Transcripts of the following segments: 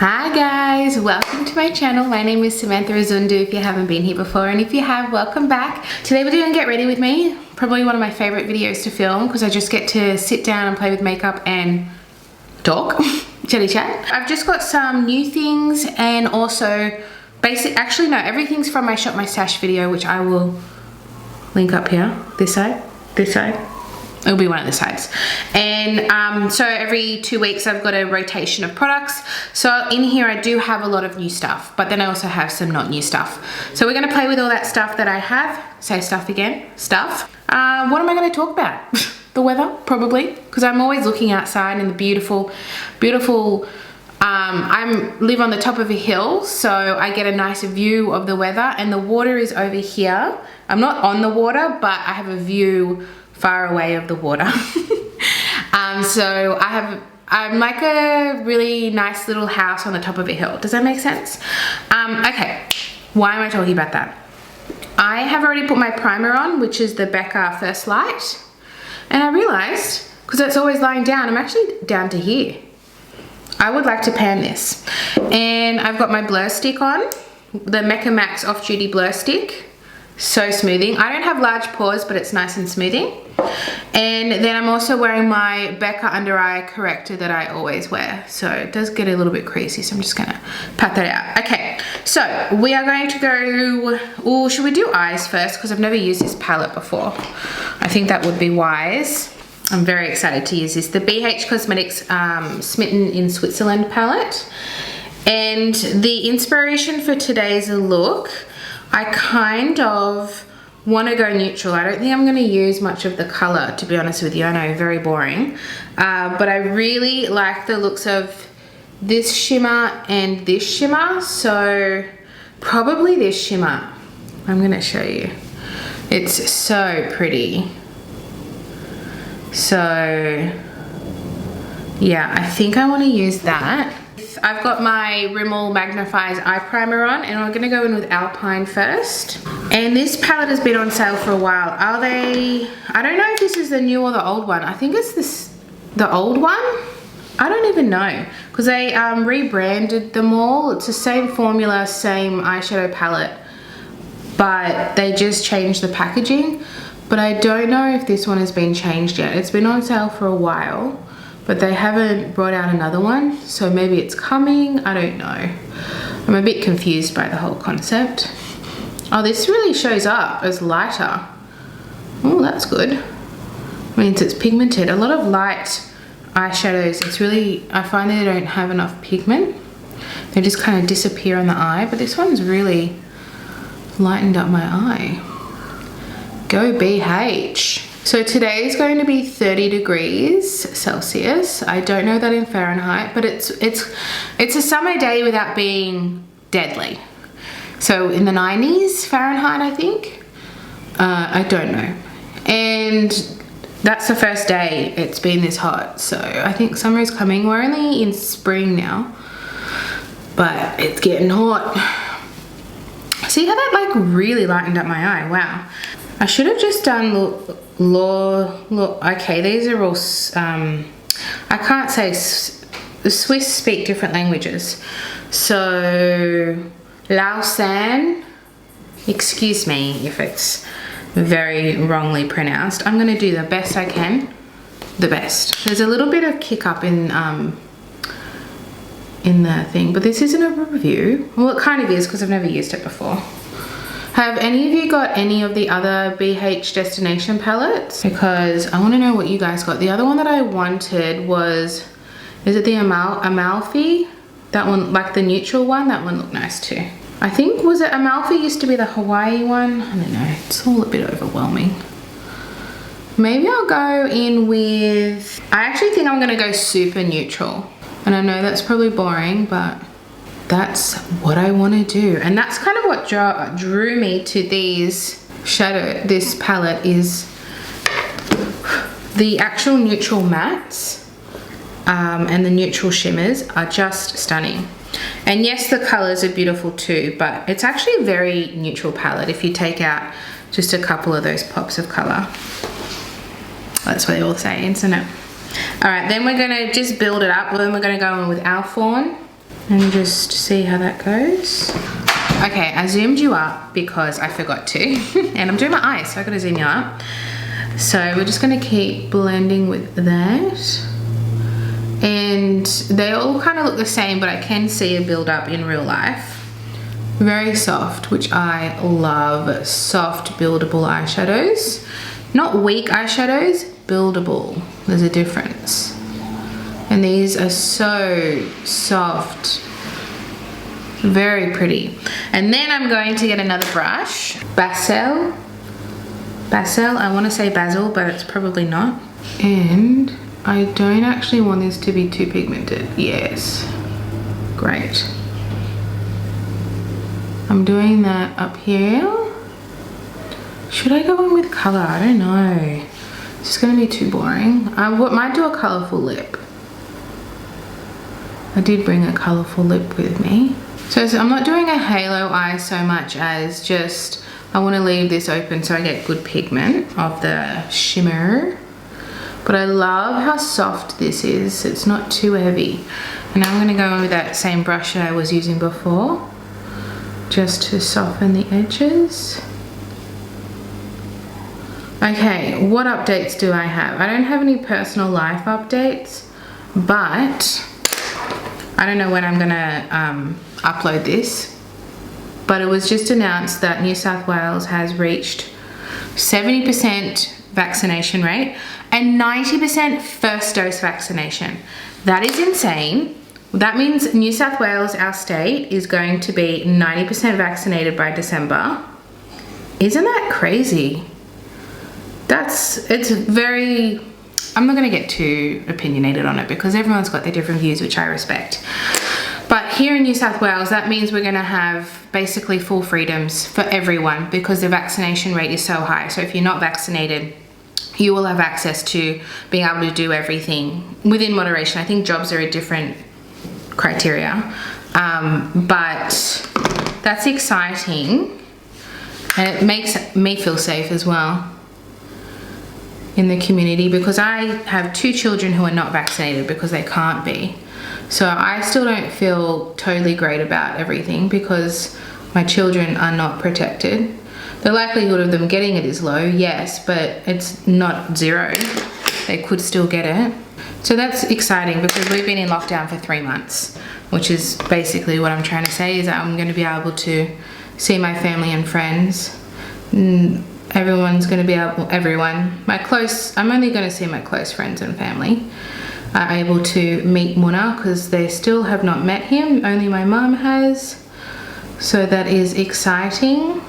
Hi guys, welcome to my channel. My name is Samantha Azundu if you haven't been here before, and if you have, welcome back. Today we're doing Get Ready With Me, probably one of my favorite videos to film because I just get to sit down and play with makeup and talk, chitty chat. I've just got some new things and also everything's from my Shop My Stash video, which I will link up here, this side. It'll be one of the sides. And so every 2 weeks I've got a rotation of products. So in here I do have a lot of new stuff, but then I also have some not new stuff. So we're gonna play with all that stuff that I have. Say stuff again, stuff. What am I gonna talk about? The weather, probably, because I'm always looking outside in the beautiful, I live on the top of a hill, so I get a nice view of the weather, and the water is over here. I'm not on the water, but I have a view far away of the water. So I'm like a really nice little house on the top of a hill. Does that make sense? Okay, why am I talking about that? I have already put my primer on, which is the Becca First Light, and I realized, because it's always lying down, I'm actually down to here. I would like to pan this. And I've got my blur stick on, the Mecca Max Off Duty Blur Stick. So smoothing. I don't have large pores, but it's nice and smoothing. And then I'm also wearing my Becca under eye corrector that I always wear. So it does get a little bit creasy, so I'm just gonna pat that out. Okay, so we are going to go, oh, should we do eyes first? Because I've never used this palette before. I think that would be wise. I'm very excited to use this. The BH Cosmetics Smitten In Switzerland palette. And the inspiration for today's look, I kind of want to go neutral. I don't think I'm going to use much of the color, to be honest with you. I know, very boring. But I really like the looks of this shimmer and this shimmer. So probably this shimmer. I'm going to show you. It's so pretty. So yeah, I think I want to use that. I've got my Rimmel Magnifies Eye Primer on, and I'm going to go in with Alpine first. And this palette has been on sale for a while. Are they, I don't know if this is the new or the old one. I think it's the old one. I don't even know, because they rebranded them all. It's the same formula, same eyeshadow palette, but they just changed the packaging. But I don't know if this one has been changed yet. It's been on sale for a while, but they haven't brought out another one, so maybe it's coming. I don't know. I'm a bit confused by the whole concept. Oh, this really shows up as lighter. Oh, that's good. Means it's pigmented. A lot of light eyeshadows, it's really, I find they don't have enough pigment. They just kind of disappear on the eye, but this one's really lightened up my eye. Go BH. So today is going to be 30 degrees Celsius. I don't know that in Fahrenheit, but it's a summer day without being deadly. So in the 90s Fahrenheit, I think. I don't know. And that's the first day it's been this hot. So I think summer is coming. We're only in spring now, but it's getting hot. See how that like really lightened up my eye? Wow. I should have just done look. Okay, these are all, I can't say, the Swiss speak different languages. So, Lausanne, excuse me if it's very wrongly pronounced. I'm gonna do the best I can, the best. There's a little bit of kick up in the thing, but this isn't a review. Well, it kind of is because I've never used it before. Have any of you got any of the other BH Destination palettes? Because I want to know what you guys got. The other one that I wanted was, is it the Amalfi? That one, like the neutral one, that one looked nice too. I think, was it Amalfi used to be the Hawaii one? I don't know, it's all a bit overwhelming. Maybe I'll go in with, I actually think I'm gonna go super neutral. And I know that's probably boring, but that's what I want to do, and that's kind of what drew me to this palette, is the actual neutral mattes and the neutral shimmers are just stunning. And yes, the colors are beautiful too, but it's actually a very neutral palette if you take out just a couple of those pops of color. That's what they all say, isn't it? All right, then we're gonna just build it up. Then we're gonna go in with our fawn. and just see how that goes. Okay, I zoomed you up because I forgot to. And I'm doing my eyes, so I gotta zoom you up. So we're just gonna keep blending with that. And they all kind of look the same, but I can see a build up in real life. Very soft, which I love. Soft, buildable eyeshadows. Not weak eyeshadows, buildable. There's a difference. And these are so soft. Very pretty. And then I'm going to get another brush. Basil, I want to say basil, but it's probably not. And I don't actually want this to be too pigmented. Yes. Great. I'm doing that up here. Should I go in with color? I don't know. It's just gonna be too boring. I might do a colorful lip. I did bring a colorful lip with me. So I'm not doing a halo eye so much as just, I want to leave this open so I get good pigment of the shimmer. But I love how soft this is. It's not too heavy. And I'm gonna go in with that same brush that I was using before, just to soften the edges. Okay, what updates do I have? I don't have any personal life updates, but I don't know when I'm gonna upload this, but it was just announced that New South Wales has reached 70% vaccination rate and 90% first dose vaccination. That is insane. That means New South Wales, our state, is going to be 90% vaccinated by December. Isn't that crazy? It's very, I'm not gonna get too opinionated on it because everyone's got their different views, which I respect. But here in New South Wales, that means we're gonna have basically full freedoms for everyone because the vaccination rate is so high. So if you're not vaccinated, you will have access to being able to do everything within moderation. I think jobs are a different criteria, but that's exciting. And it makes me feel safe as well in the community because I have 2 children who are not vaccinated because they can't be. So I still don't feel totally great about everything because my children are not protected. The likelihood of them getting it is low, yes, but it's not 0. They could still get it. So that's exciting because we've been in lockdown for 3 months, which is basically what I'm trying to say is I'm going to be able to see my family and friends. Everyone's going to be able, I'm only going to see my close friends and family are able to meet Muna because they still have not met him, only my mum has. So that is exciting,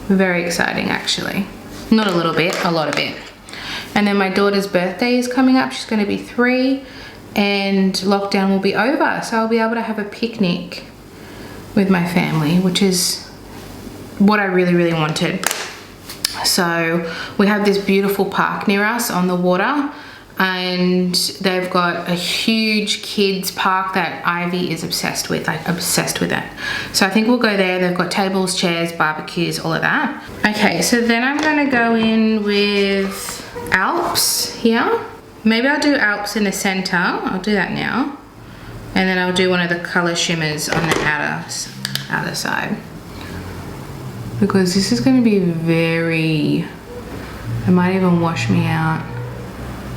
very exciting actually. Not a little bit, a lot of it. And then my daughter's birthday is coming up, she's going to be 3 and lockdown will be over. So I'll be able to have a picnic with my family, which is what I really, really wanted. So we have this beautiful park near us on the water and they've got a huge kids park that Ivy is obsessed with, like obsessed with it. So I think we'll go there. They've got tables, chairs, barbecues, all of that. Okay, so then I'm gonna go in with Alps here. Maybe I'll do Alps in the center. I'll do that now. And then I'll do one of the color shimmers on the outer side. Because this is gonna be very, it might even wash me out.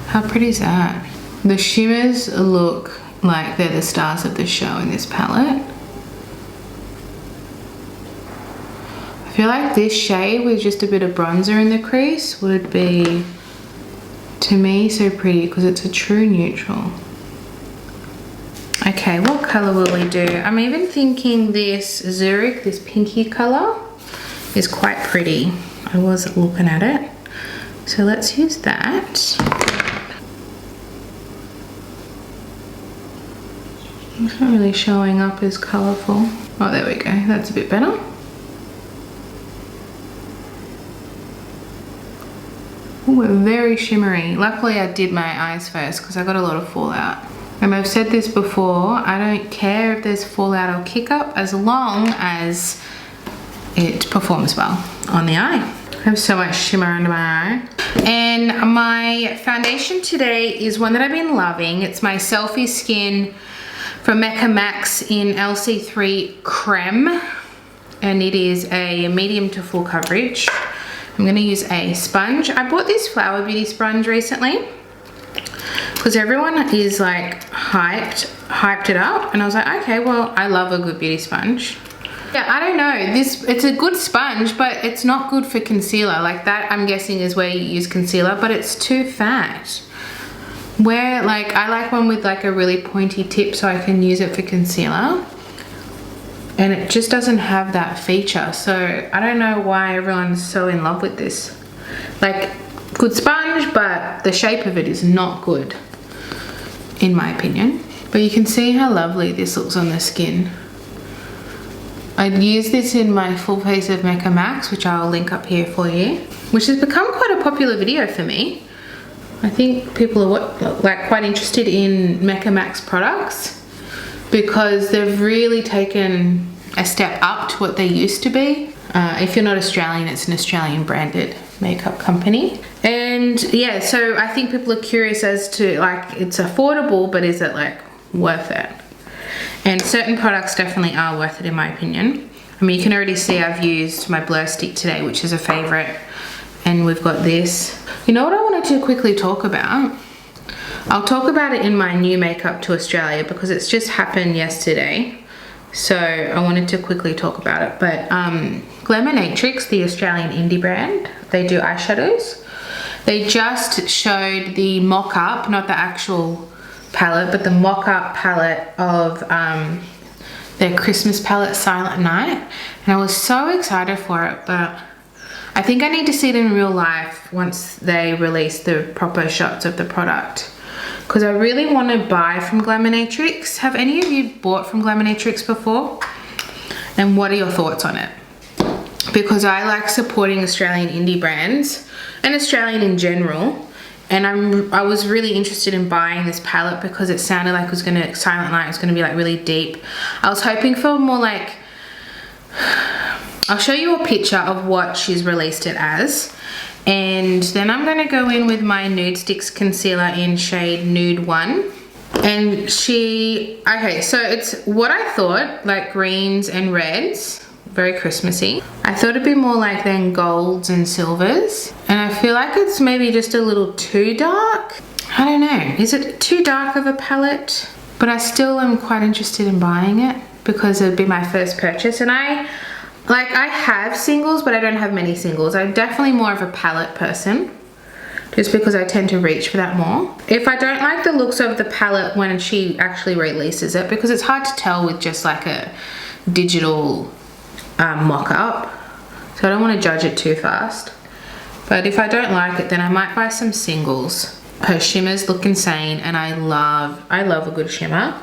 How pretty is that? The shimmers look like they're the stars of the show in this palette. I feel like this shade with just a bit of bronzer in the crease would be, to me, so pretty because it's a true neutral. Okay, what color will we do? I'm even thinking this Zurich, this pinky color, is quite pretty. I was looking at it. So let's use that. It's not really showing up as colourful. Oh, there we go. That's a bit better. Oh, we're very shimmery. Luckily, I did my eyes first because I got a lot of fallout. And I've said this before, I don't care if there's fallout or kick up as long as it performs well on the eye. I have so much shimmer under my eye. And my foundation today is one that I've been loving. It's my Selfie Skin from Becca Max in LC3 Creme, and it is a medium to full coverage. I'm gonna use a sponge. I bought this Flower Beauty sponge recently because everyone is like hyped it up, and I was like, okay, well, I love a good beauty sponge. Yeah, I don't know, it's a good sponge, but it's not good for concealer. Like that, I'm guessing, is where you use concealer, but it's too fat. Where, like, I like one with like a really pointy tip so I can use it for concealer. And it just doesn't have that feature. So I don't know why everyone's so in love with this. Like, good sponge, but the shape of it is not good, in my opinion. But you can see how lovely this looks on the skin. I'd use this in my full face of Becca Max, which I'll link up here for you, which has become quite a popular video for me. I think people are like quite interested in Becca Max products because they've really taken a step up to what they used to be. If you're not Australian, it's an Australian branded makeup company. And yeah, so I think people are curious as to, like, it's affordable, but is it like worth it? And certain products definitely are worth it, in my opinion. I mean, you can already see I've used my blur stick today, which is a favorite. And we've got this. You know what I wanted to quickly talk about? I'll talk about it in my new makeup to Australia because it's just happened yesterday. So I wanted to quickly talk about it. But Glamonatrix, the Australian indie brand, they do eyeshadows. They just showed the mock-up, not the actual palette, but the mock-up palette of their Christmas palette, Silent Night. And I was so excited for it, but I think I need to see it in real life once they release the proper shots of the product. Because I really want to buy from Glamonatrix. Have any of you bought from Glamonatrix before? And what are your thoughts on it? Because I like supporting Australian indie brands and Australian in general. And I was really interested in buying this palette because it sounded like it was gonna, Silent Night was gonna be like really deep. I was hoping for more like, I'll show you a picture of what she's released it as. And then I'm gonna go in with my Nude Sticks concealer in shade Nude 1. And okay, so it's what I thought, like greens and reds, very Christmassy. I thought it'd be more like then golds and silvers. And I feel like it's maybe just a little too dark. I don't know, is it too dark of a palette? But I still am quite interested in buying it because it'd be my first purchase. And I have singles, but I don't have many singles. I'm definitely more of a palette person, just because I tend to reach for that more. If I don't like the looks of the palette when she actually releases it, because it's hard to tell with just like a digital mock-up, so I don't want to judge it too fast. But if I don't like it, then I might buy some singles. Her shimmers look insane, and I love a good shimmer.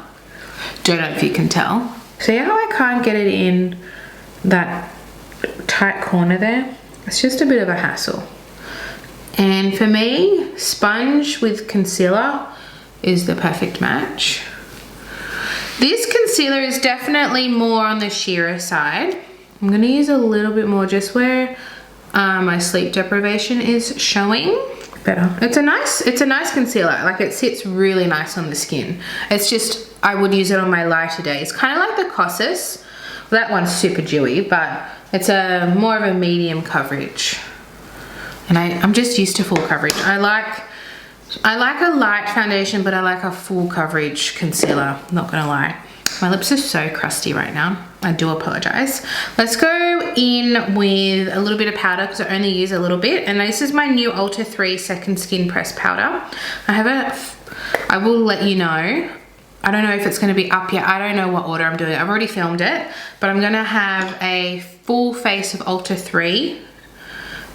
Don't know if you can tell. See how I can't get it in that tight corner there? It's just a bit of a hassle. And for me, sponge with concealer is the perfect match. This concealer is definitely more on the sheerer side. I'm gonna use a little bit more just where my sleep deprivation is showing. Better. It's a nice concealer. Like, it sits really nice on the skin. It's just, I would use it on my lighter days. Kind of like the Cosmetics. That one's super dewy, but it's a more of a medium coverage. And I'm just used to full coverage. I like a light foundation, but I like a full coverage concealer, not gonna lie. My lips are so crusty right now. I do apologize. Let's go in with a little bit of powder because I only use a little bit. And this is my new Ulta3 Second Skin Press Powder. I will let you know. I don't know if it's going to be up yet. I don't know what order I'm doing. I've already filmed it, but I'm going to have a full face of Ulta3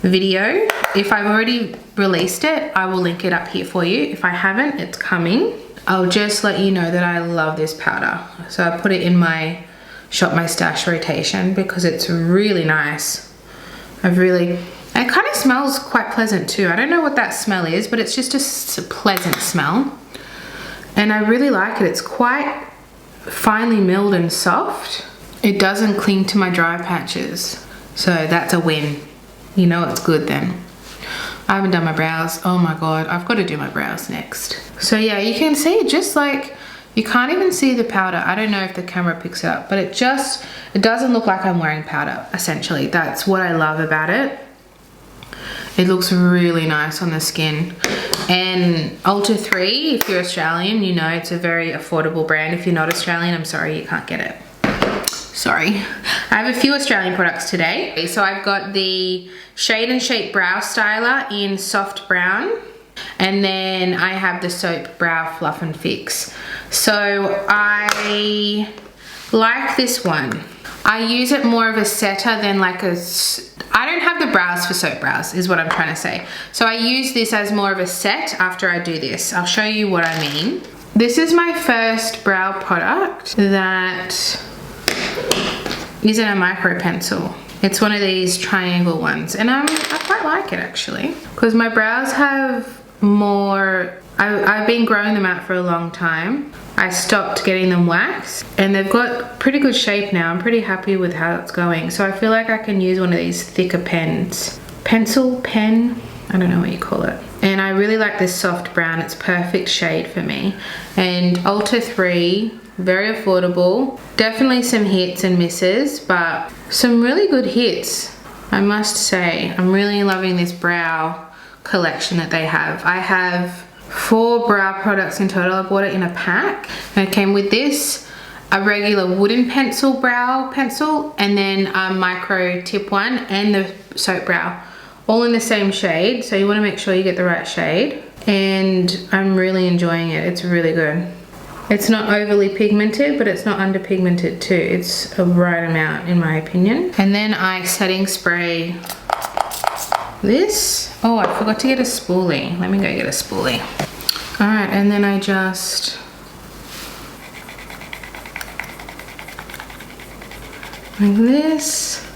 video. If I've already released it, I will link it up here for you. If I haven't, it's coming. I'll just let you know that I love this powder. So I put it in my Shop My Stash rotation because it's really nice. It kind of smells quite pleasant too. I don't know what that smell is, but it's just a pleasant smell. And I really like it. It's quite finely milled and soft. It doesn't cling to my dry patches. So that's a win. You know it's good then. I haven't done my brows. Oh my God, I've got to do my brows next. So yeah, you can see just like You can't even see the powder. I don't know if the camera picks it up, but it doesn't look like I'm wearing powder, essentially. That's what I love about it. It looks really nice on the skin. And Ulta3, if you're Australian, you know it's a very affordable brand. If you're not Australian, I'm sorry, you can't get it. Sorry. I have a few Australian products today. So I've got the Shade and Shape Brow Styler in soft brown. And then I have the Soap Brow Fluff and Fix. So I like this one. I use it more of a setter than like a... I don't have the brows for soap brows is what I'm trying to say. So I use this as more of a set after I do this. I'll show you what I mean. This is my first brow product that isn't a micro pencil. It's one of these triangle ones, and I quite like it actually, because my brows have more... I've been growing them out for a long time. I stopped getting them waxed and they've got pretty good shape now. I'm pretty happy with how it's going. So I feel like I can use one of these thicker pens. Pencil, pen, I don't know what you call it. And I really like this soft brown. It's perfect shade for me. And Ulta3, very affordable. Definitely some hits and misses, but some really good hits, I must say. I'm really loving this brow collection that they have. I have 4 brow products in total. I bought it in a pack, and it came with this, a regular wooden pencil brow pencil, and then a micro tip one, and the soap brow, all in the same shade. So you want to make sure you get the right shade, and I'm really enjoying it. It's really good. It's not overly pigmented, but it's not under pigmented too. It's a right amount in my opinion. And then I setting spray this. Oh, I forgot to get a spoolie. Let me go get a spoolie. All right, and then I just like this.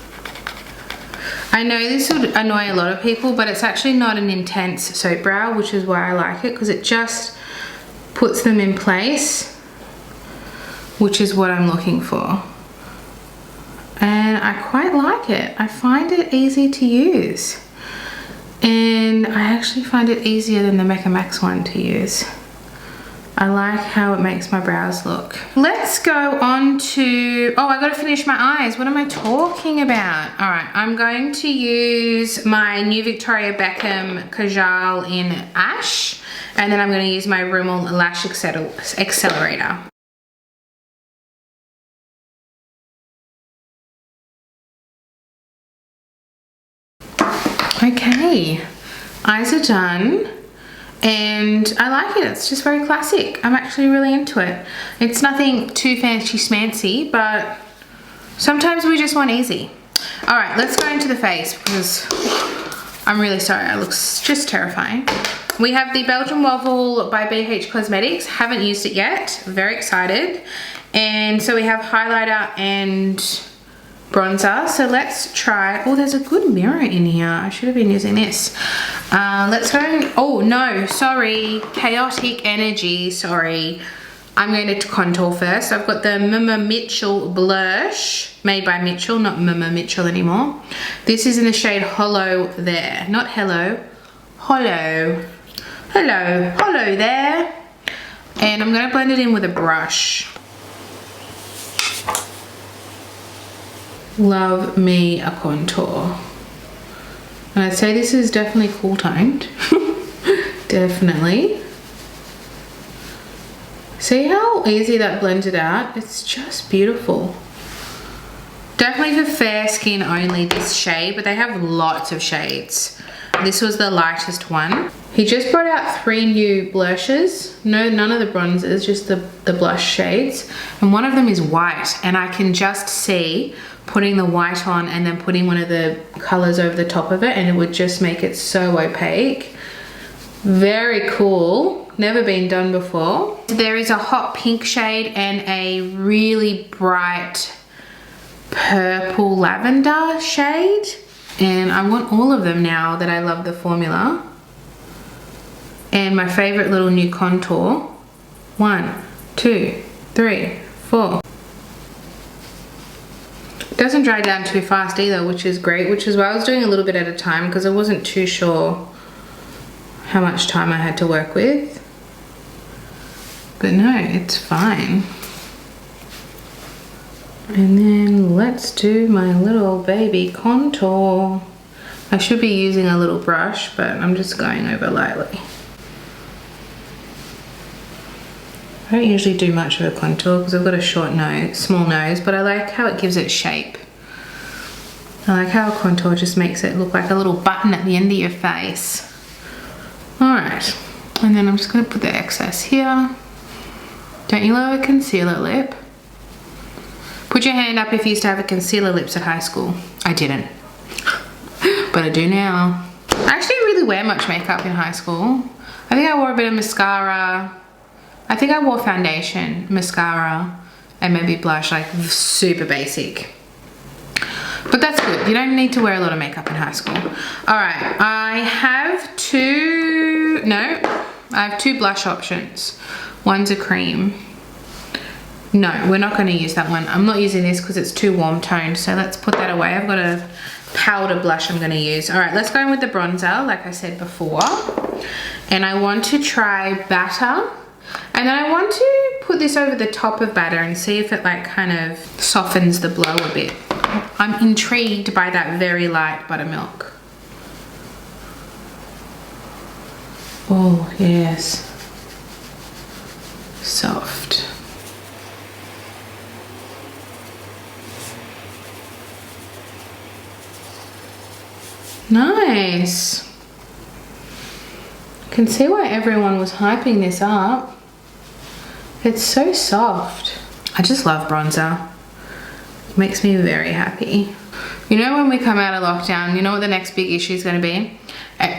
I know this would annoy a lot of people, but it's actually not an intense soap brow, which is why I like it, because it just puts them in place, which is what I'm looking for. And I quite like it. I find it easy to use. And I actually find it easier than the Becca Max one to use. I like how it makes my brows look. Let's go on to, oh, I gotta finish my eyes. What am I talking about? All right, I'm going to use my new Victoria Beckham Kajal in Ash, and then I'm gonna use my Rimmel Lash Accelerator. Okay, eyes are done, and I like it. It's just very classic. I'm actually really into it. It's nothing too fancy schmancy, but sometimes we just want easy. All right, let's go into the face, because I'm really sorry, it looks just terrifying. We have the Belgian Waffle by BH Cosmetics. Haven't used it yet, very excited. And so we have highlighter and bronzer. So let's try, oh, there's a good mirror in here. I should have been using this. Let's go, oh no, sorry, chaotic energy, sorry. I'm going to contour first. I've got the Mama Mitchell blush, made by Mitchell, not Mama Mitchell anymore. This is in the shade Hollow There, not Hello, Hollow. Hello, Hollow There. And I'm going to blend it in with a brush. Love me a contour. And I'd say this is definitely cool toned. Definitely. See how easy that blended out? It's just beautiful. Definitely for fair skin only, this shade, but they have lots of shades. This was the lightest one. He just brought out 3 new blushes. No, none of the bronzers, just the blush shades. And one of them is white, and I can just see putting the white on and then putting one of the colors over the top of it, and it would just make it so opaque. Very cool, never been done before. There is a hot pink shade and a really bright purple lavender shade, and I want all of them now that I love the formula. And my favorite little new contour, 1, 2, 3, 4. Doesn't dry down too fast either, which is great, which is why I was doing a little bit at a time, because I wasn't too sure how much time I had to work with. But no, it's fine. And then let's do my little baby contour. I should be using a little brush, but I'm just going over lightly. I don't usually do much of a contour because I've got a short nose, small nose, but I like how it gives it shape. I like how a contour just makes it look like a little button at the end of your face. Alright, and then I'm just going to put the excess here. Don't you love a concealer lip? Put your hand up if you used to have a concealer lips at high school. I didn't, but I do now. I actually didn't really wear much makeup in high school. I think I wore a bit of mascara. I think I wore foundation, mascara, and maybe blush, like super basic. But that's good. You don't need to wear a lot of makeup in high school. All right, I have two blush options. One's a cream. No, we're not going to use that one. I'm not using this because it's too warm toned, so let's put that away. I've got a powder blush I'm going to use. All right, let's go in with the bronzer, like I said before. And I want to try Batter. And then I want to put this over the top of Batter and see if it like kind of softens the blow a bit. I'm intrigued by that very light buttermilk. Oh, yes. Soft. Nice. I can see why everyone was hyping this up. It's so soft. I just love bronzer. It makes me very happy. You know, when we come out of lockdown, you know what the next big issue is going to be?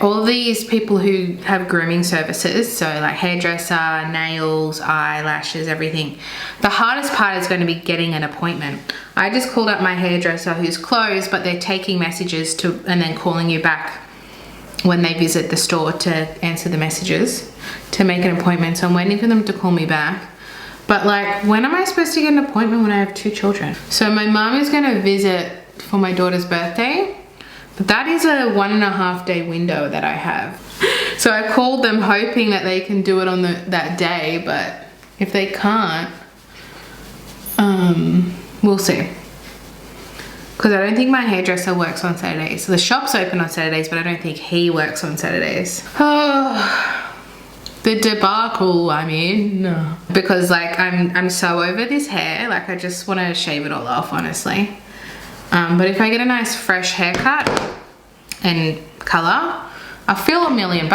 All these people who have grooming services, so like hairdresser, nails, eyelashes, everything. The hardest part is going to be getting an appointment. I just called up my hairdresser who's closed, but they're taking messages and then calling you back when they visit the store to answer the messages to make an appointment. So I'm waiting for them to call me back. But like, when am I supposed to get an appointment when I have 2 children? So my mom is going to visit for my daughter's birthday, but that is a 1.5 day window that I have. So I called them hoping that they can do it on that day, but if they can't, we'll see. Because I don't think my hairdresser works on Saturdays. So the shop's open on Saturdays, but I don't think he works on Saturdays. Oh, the debacle I'm in. Because like I'm so over this hair. Like I just want to shave it all off, honestly. But if I get a nice fresh haircut and color, I feel $1 million.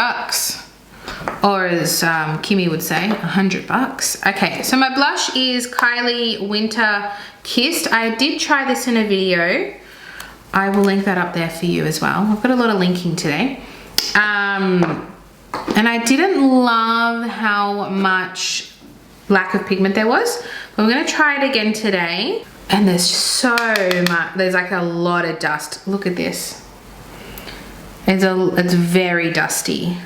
Or as Kimmy would say, $100. Okay, so my blush is Kylie Winter Kissed. I did try this in a video. I will link that up there for you as well. I've got a lot of linking today. And I didn't love how much lack of pigment there was. But I'm gonna try it again today. And there's so much, there's like a lot of dust. Look at this. It's very dusty.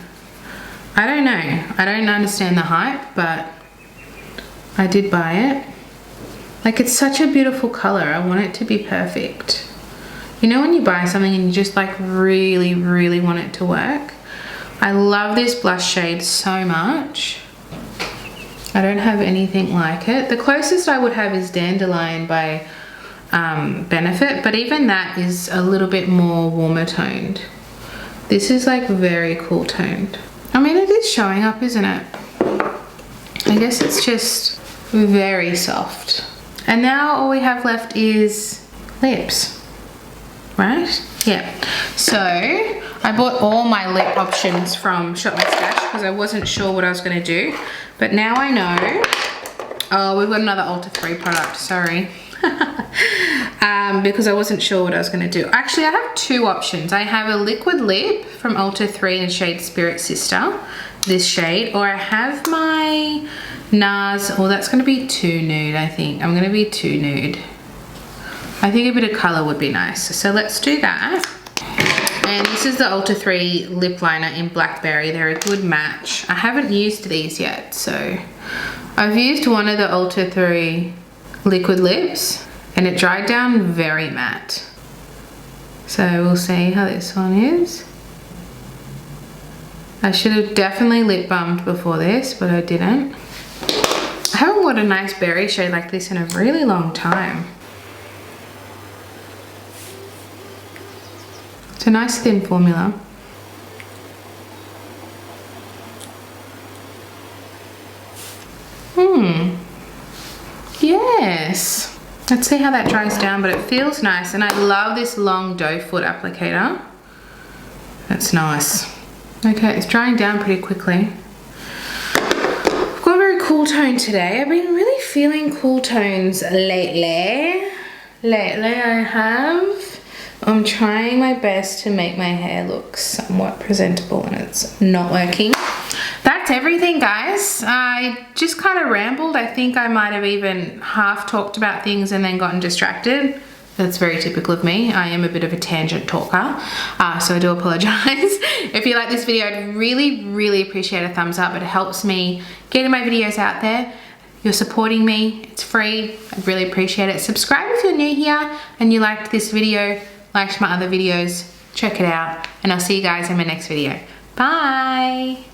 I don't know. I don't understand the hype, but I did buy it. Like, it's such a beautiful color. I want it to be perfect. You know when you buy something and you just like really, really want it to work? I love this blush shade so much. I don't have anything like it. The closest I would have is Dandelion by Benefit, but even that is a little bit more warmer toned. This is like very cool toned. I mean, it is showing up, isn't it? I guess it's just very soft. And now all we have left is lips, right? Yeah. So I bought all my lip options from Shop My Stash because I wasn't sure what I was going to do. But now I know. Oh, we've got another Ulta3 product, sorry. Because I wasn't sure what I was going to do. Actually, I have 2 options. I have a liquid lip from Ulta3 in shade Spirit Sister, this shade, or I have my NARS. Oh, that's going to be too nude, I think. I'm going to be too nude. I think a bit of color would be nice. So let's do that. And this is the Ulta3 Lip Liner in Blackberry. They're a good match. I haven't used these yet, so I've used one of the Ulta3 liquid lips and it dried down very matte. So we'll see how this one is. I should have definitely lip balmed before this, but I didn't. bought a nice berry shade like this in a really long time. It's a nice thin formula. Yes. Let's see how that dries down, but it feels nice. And I love this long doe foot applicator. That's nice. Okay, it's drying down pretty quickly. I've got a very cool tone today. I've been really feeling cool tones lately. I have. I'm trying my best to make my hair look somewhat presentable and it's not working. That's everything, guys. I just kind of rambled. I think I might have even half talked about things and then gotten distracted. That's very typical of me. I am a bit of a tangent talker, so I do apologize. If you like this video, I'd really appreciate a thumbs up. It helps me getting my videos out there. You're supporting me. It's free. I'd really appreciate it. Subscribe if you're new here and you liked this video, liked my other videos. Check it out, and I'll see you guys in my next video. Bye.